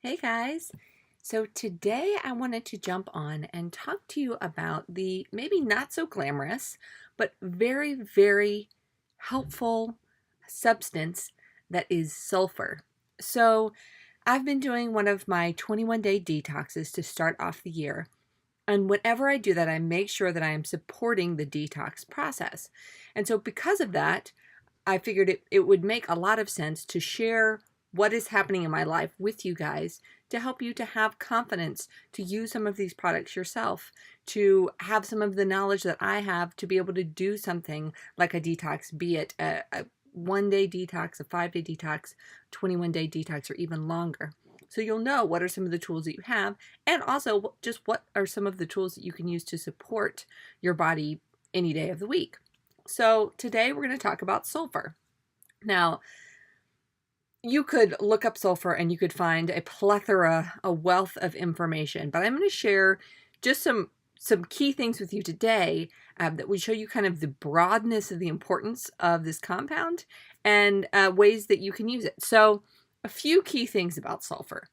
Hey guys. So today I wanted to jump on and talk to you about the maybe not so glamorous, but very, very helpful substance that is sulfur. So I've been doing one of my 21-day detoxes to start off the year. And whenever I do that, I make sure that I am supporting the detox process. And so because of that, I figured it would make a lot of sense to share what is happening in my life with you guys to help you to have confidence to use some of these products yourself, to have some of the knowledge that I have to be able to do something like a detox, be it a 1-day detox, a 5-day detox, 21-day detox, or even longer. So you'll know what are some of the tools that you have, and also just what are some of the tools that you can use to support your body any day of the week. So today we're going to talk about sulfur. Now, you could look up sulfur and you could find a plethora, a wealth of information, but I'm going to share just some key things with you today that would show you kind of the broadness of the importance of this compound and ways that you can use it. So a few key things about sulfur.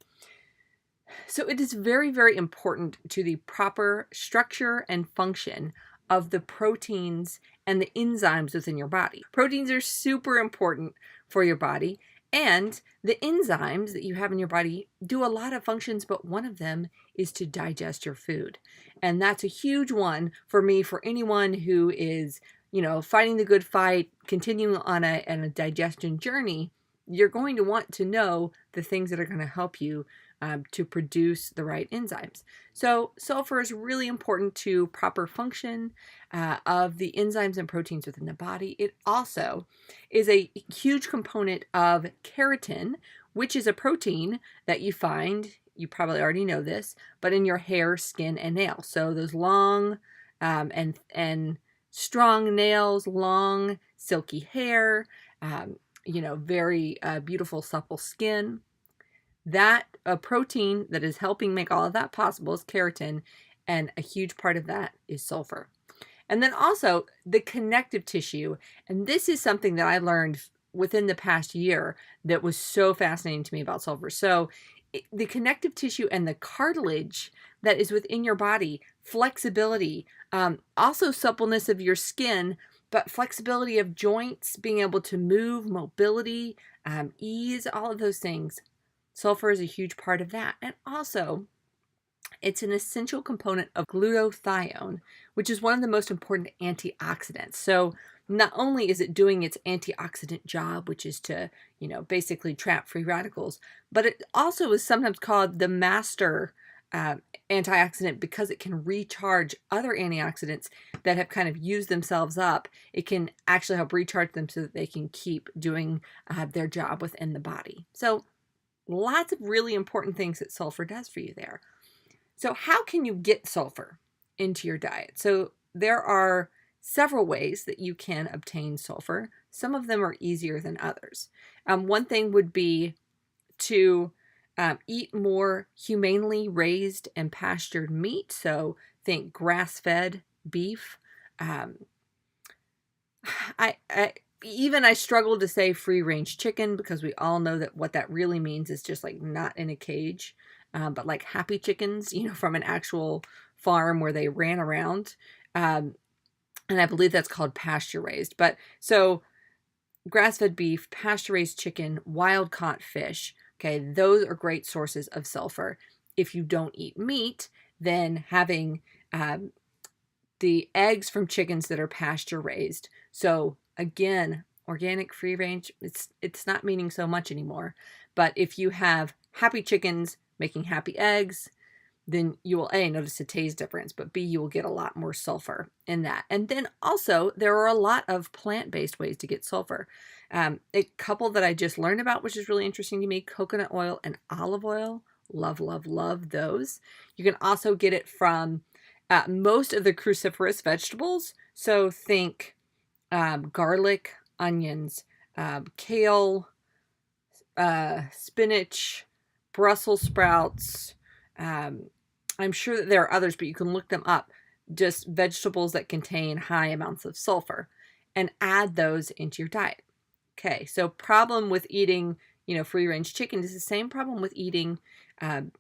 So it is very, very important to the proper structure and function of the proteins and the enzymes within your body. Proteins are super important for your body, and the enzymes that you have in your body do a lot of functions, but one of them is to digest your food. And that's a huge one for me, for anyone who is, fighting the good fight, continuing on a digestion journey. You're going to want to know the things that are going to help you to produce the right enzymes. So sulfur is really important to proper function of the enzymes and proteins within the body. It also is a huge component of keratin, which is a protein that you find, you probably already know this, but in your hair, skin, and nails. So those long and strong nails, long silky hair, very beautiful supple skin. That a protein that is helping make all of that possible is keratin, and a huge part of that is sulfur. And then also the connective tissue, and this is something that I learned within the past year that was so fascinating to me about sulfur. So the connective tissue and the cartilage that is within your body, flexibility, also suppleness of your skin, but flexibility of joints, being able to move, mobility, ease, all of those things. Sulfur is a huge part of that. And also, it's an essential component of glutathione, which is one of the most important antioxidants. So not only is it doing its antioxidant job, which is to, basically trap free radicals, but it also is sometimes called the master antioxidant because it can recharge other antioxidants that have kind of used themselves up. It can actually help recharge them so that they can keep doing their job within the body. So lots of really important things that sulfur does for you there. So how can you get sulfur into your diet? So there are several ways that you can obtain sulfur. Some of them are easier than others. One thing would be to eat more humanely raised and pastured meat. So think grass-fed beef. I struggle to say free-range chicken because we all know that what that really means is just like not in a cage, but like happy chickens, from an actual farm where they ran around. And I believe that's called pasture-raised. But so grass-fed beef, pasture-raised chicken, wild-caught fish, okay, those are great sources of sulfur. If you don't eat meat, then having the eggs from chickens that are pasture-raised. So again, organic free range, it's not meaning so much anymore. But if you have happy chickens making happy eggs, then you will A, notice a taste difference, but B, you will get a lot more sulfur in that. And then also there are a lot of plant-based ways to get sulfur. A couple that I just learned about, which is really interesting to me, coconut oil and olive oil. Love, love, love those. You can also get it from most of the cruciferous vegetables. So think garlic, onions, kale, spinach, Brussels sprouts. I'm sure that there are others, but you can look them up. Just vegetables that contain high amounts of sulfur, and add those into your diet. Okay, so problem with eating, free range chicken. It's the same problem with eating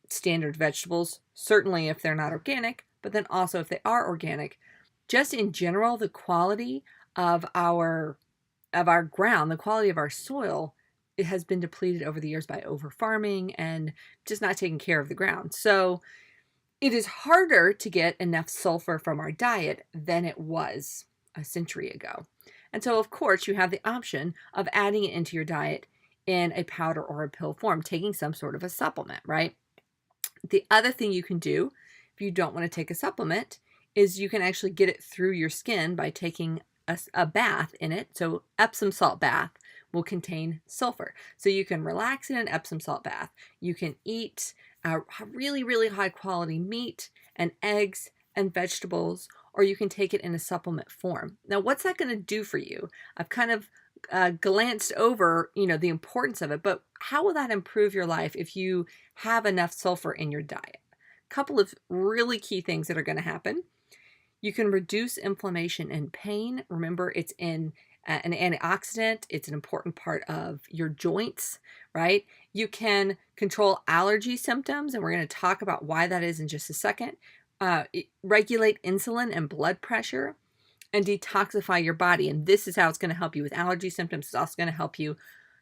standard vegetables, certainly if they're not organic, but then also if they are organic. Just in general, the quality of our ground, the quality of our soil, it has been depleted over the years by over farming and just not taking care of the ground. So it is harder to get enough sulfur from our diet than it was a century ago. And so, of course, you have the option of adding it into your diet in a powder or a pill form, taking some sort of a supplement, right? The other thing you can do if you don't want to take a supplement is you can actually get it through your skin by taking a bath in it. So Epsom salt bath will contain sulfur. So you can relax in an Epsom salt bath. You can eat really, really high quality meat and eggs and vegetables, or you can take it in a supplement form. Now, what's that going to do for you? I've kind of glanced over, the importance of it, but how will that improve your life if you have enough sulfur in your diet? A couple of really key things that are going to happen. You can reduce inflammation and pain. Remember, it's in an antioxidant. It's an important part of your joints, right? You can control allergy symptoms, and we're going to talk about why that is in just a second. Regulate insulin and blood pressure, and detoxify your body. And this is how it's going to help you with allergy symptoms. It's also going to help you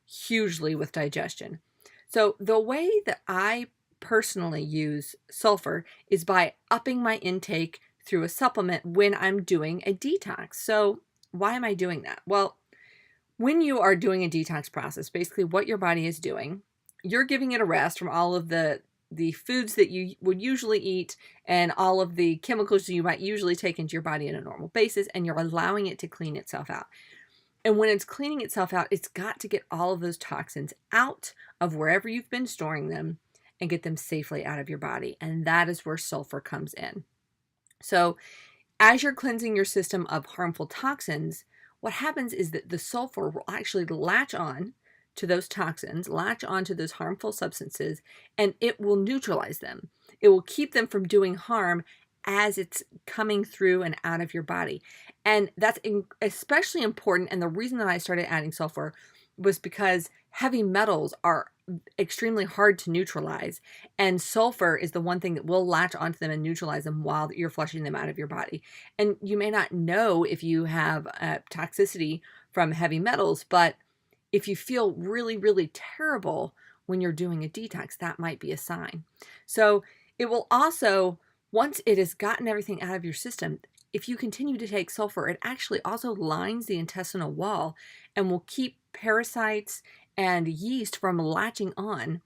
hugely with digestion. So the way that I personally use sulfur is by upping my intake through a supplement when I'm doing a detox. So why am I doing that? Well, when you are doing a detox process, basically what your body is doing, you're giving it a rest from all of the foods that you would usually eat and all of the chemicals that you might usually take into your body on a normal basis, and you're allowing it to clean itself out. And when it's cleaning itself out, it's got to get all of those toxins out of wherever you've been storing them and get them safely out of your body. And that is where sulfur comes in. So as you're cleansing your system of harmful toxins, what happens is that the sulfur will actually latch on to those toxins, latch onto those harmful substances, and it will neutralize them. It will keep them from doing harm as it's coming through and out of your body. And that's especially important. And the reason that I started adding sulfur was because heavy metals are extremely hard to neutralize, and sulfur is the one thing that will latch onto them and neutralize them while you're flushing them out of your body. And you may not know if you have toxicity from heavy metals, but if you feel really, really terrible when you're doing a detox, that might be a sign. So it will also, once it has gotten everything out of your system, if you continue to take sulfur, it actually also lines the intestinal wall and will keep parasites and yeast from latching on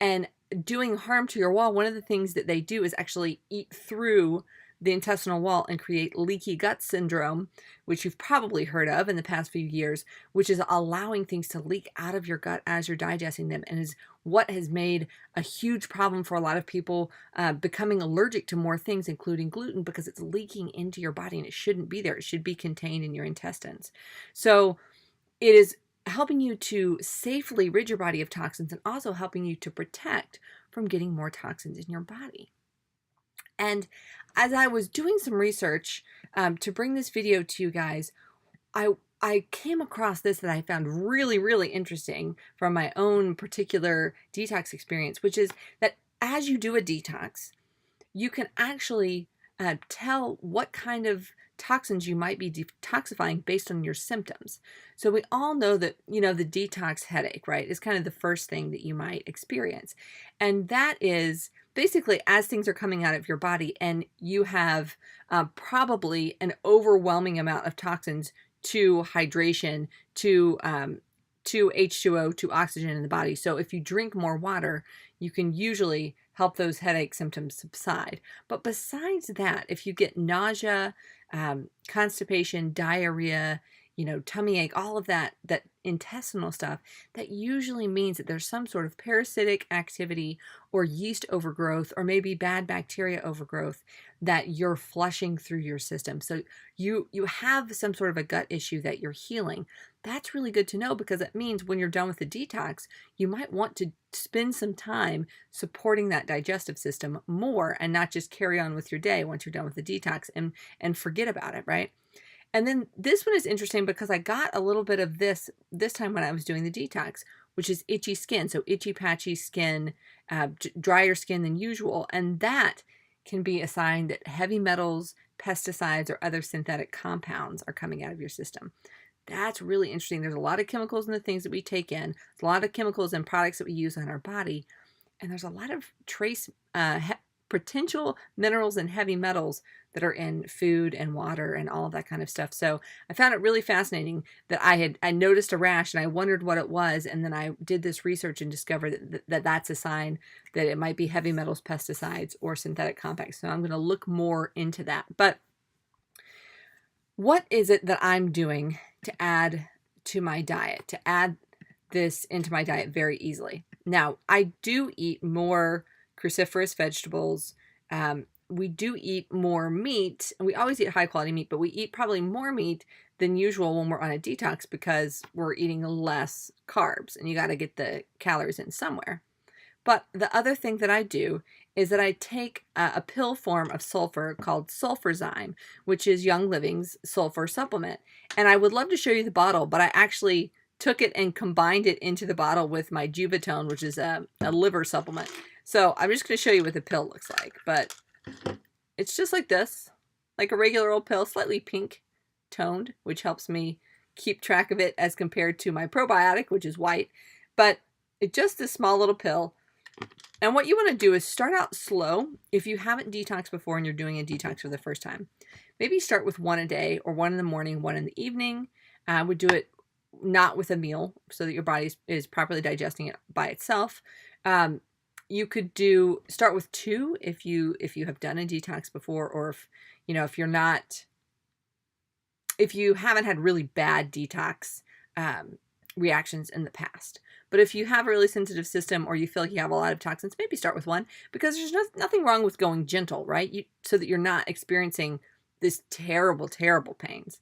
and doing harm to your wall. One of the things that they do is actually eat through the intestinal wall and create leaky gut syndrome, which you've probably heard of in the past few years, which is allowing things to leak out of your gut as you're digesting them, and is what has made a huge problem for a lot of people becoming allergic to more things, including gluten, because it's leaking into your body and it shouldn't be there. It should be contained in your intestines. So it is helping you to safely rid your body of toxins and also helping you to protect from getting more toxins in your body. And as I was doing some research to bring this video to you guys, I came across this that I found really, really interesting from my own particular detox experience, which is that as you do a detox, you can actually tell what kind of toxins you might be detoxifying based on your symptoms. So we all know that, the detox headache, right, is kind of the first thing that you might experience. And that is basically as things are coming out of your body and you have probably an overwhelming amount of toxins to hydration, to H2O, to oxygen in the body. So if you drink more water, you can usually help those headache symptoms subside. But besides that, if you get nausea, constipation, diarrhea, tummy ache, all of that intestinal stuff, that usually means that there's some sort of parasitic activity or yeast overgrowth or maybe bad bacteria overgrowth that you're flushing through your system. So you have some sort of a gut issue that you're healing. That's really good to know, because it means when you're done with the detox, you might want to spend some time supporting that digestive system more and not just carry on with your day once you're done with the detox and forget about it, right? And then this one is interesting because I got a little bit of this time when I was doing the detox, which is itchy skin. So itchy, patchy skin, drier skin than usual. And that can be a sign that heavy metals, pesticides, or other synthetic compounds are coming out of your system. That's really interesting. There's a lot of chemicals in the things that we take in. There's a lot of chemicals and products that we use on our body. And there's a lot of trace potential minerals and heavy metals that are in food and water and all of that kind of stuff. So I found it really fascinating that I noticed a rash and I wondered what it was. And then I did this research and discovered that that's a sign that it might be heavy metals, pesticides, or synthetic compounds. So I'm going to look more into that. But what is it that I'm doing to add to my diet, to add this into my diet very easily? Now, I do eat more cruciferous vegetables. We do eat more meat, and we always eat high quality meat, but we eat probably more meat than usual when we're on a detox because we're eating less carbs, and you got to get the calories in somewhere. But the other thing that I do is that I take a pill form of sulfur called Sulfurzyme, which is Young Living's sulfur supplement. And I would love to show you the bottle, but I actually took it and combined it into the bottle with my Juvatone, which is a liver supplement. So I'm just going to show you what the pill looks like. But it's just like this, like a regular old pill, slightly pink toned, which helps me keep track of it as compared to my probiotic, which is white. But it's just this small little pill. And what you want to do is start out slow. If you haven't detoxed before and you're doing a detox for the first time, maybe start with one a day, or one in the morning, one in the evening. I would do it not with a meal so that your body is properly digesting it by itself. You could start with 2 if you have done a detox before, or if you haven't had really bad detox reactions in the past. But if you have a really sensitive system, or you feel like you have a lot of toxins, maybe start with 1, because there's nothing wrong with going gentle, right? So that you're not experiencing this terrible, terrible pains.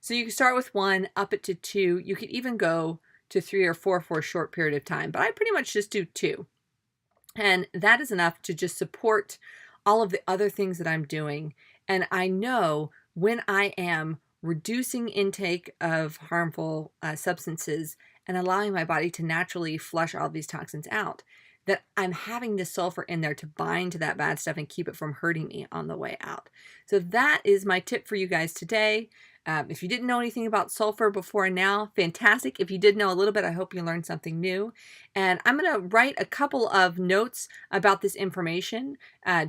So you can start with 1, up it to 2. You could even go to 3 or 4 for a short period of time, but I pretty much just do 2. And that is enough to just support all of the other things that I'm doing. And I know when I am reducing intake of harmful substances and allowing my body to naturally flush all these toxins out, that I'm having the sulfur in there to bind to that bad stuff and keep it from hurting me on the way out. So that is my tip for you guys today. If you didn't know anything about sulfur before and now, fantastic. If you did know a little bit, I hope you learned something new. And I'm going to write a couple of notes about this information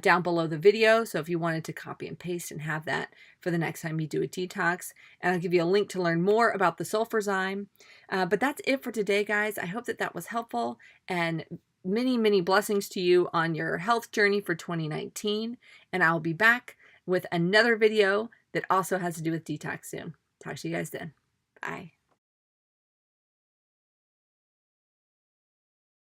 down below the video. So if you wanted to copy and paste and have that for the next time you do a detox, and I'll give you a link to learn more about the Sulfurzyme. But that's it for today, guys. I hope that was helpful, and many, many blessings to you on your health journey for 2019. And I'll be back with another video that also has to do with detox soon. Talk to you guys then. Bye.